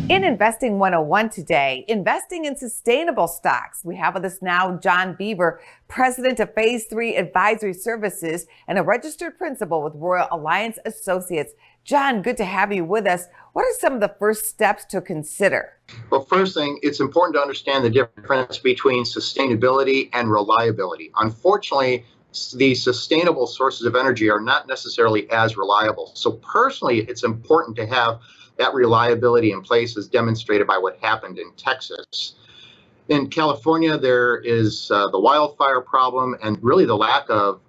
In Investing 101 today, investing in sustainable stocks. We have with us now John Bever, president of Phase 3 Advisory Services and a registered principal with Royal Alliance Associates. John, good to have you with us. What are some of the first steps to consider? Well, first thing, it's important to understand the difference between sustainability and reliability. Unfortunately, these sustainable sources of energy are not necessarily as reliable. So personally, it's important to have that reliability in place, as demonstrated by what happened in Texas. In California, there is the wildfire problem and really the lack of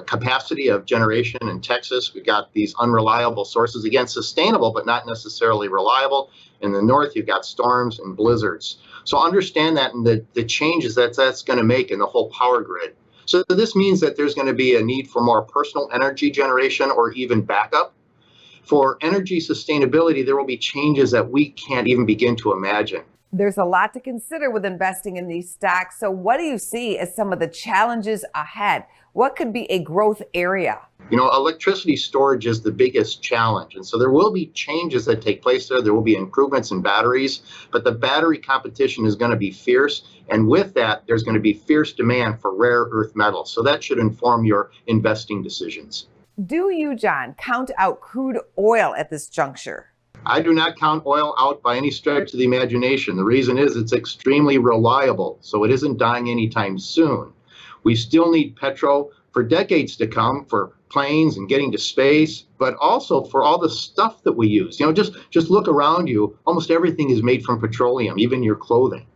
capacity of generation in Texas. We've got these unreliable sources, again, sustainable, but not necessarily reliable. In the north, you've got storms and blizzards. So understand that and the changes that's going to make in the whole power grid. So this means that there's going to be a need for more personal energy generation or even backup. For energy sustainability, there will be changes that we can't even begin to imagine. There's a lot to consider with investing in these stocks. So what do you see as some of the challenges ahead? What could be a growth area? Electricity storage is the biggest challenge. And so there will be changes that take place there. There will be improvements in batteries, but the battery competition is going to be fierce. And with that, there's going to be fierce demand for rare earth metals. So that should inform your investing decisions. Do you, John, count out crude oil at this juncture? I do not count oil out by any stretch of the imagination. The reason is it's extremely reliable, so it isn't dying anytime soon. We still need petrol for decades to come for planes and getting to space, but also for all the stuff that we use. Just look around you. Almost everything is made from petroleum, even your clothing.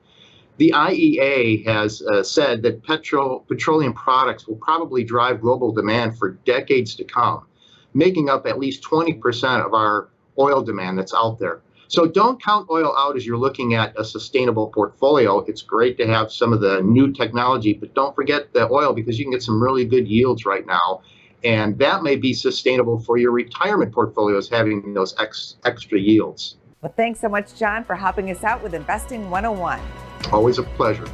The IEA has said that petroleum products will probably drive global demand for decades to come, making up at least 20% of our oil demand that's out there. So don't count oil out as you're looking at a sustainable portfolio. It's great to have some of the new technology, but don't forget the oil because you can get some really good yields right now. And that may be sustainable for your retirement portfolios, having those extra yields. Well, thanks so much, John, for helping us out with Investing 101. Always a pleasure.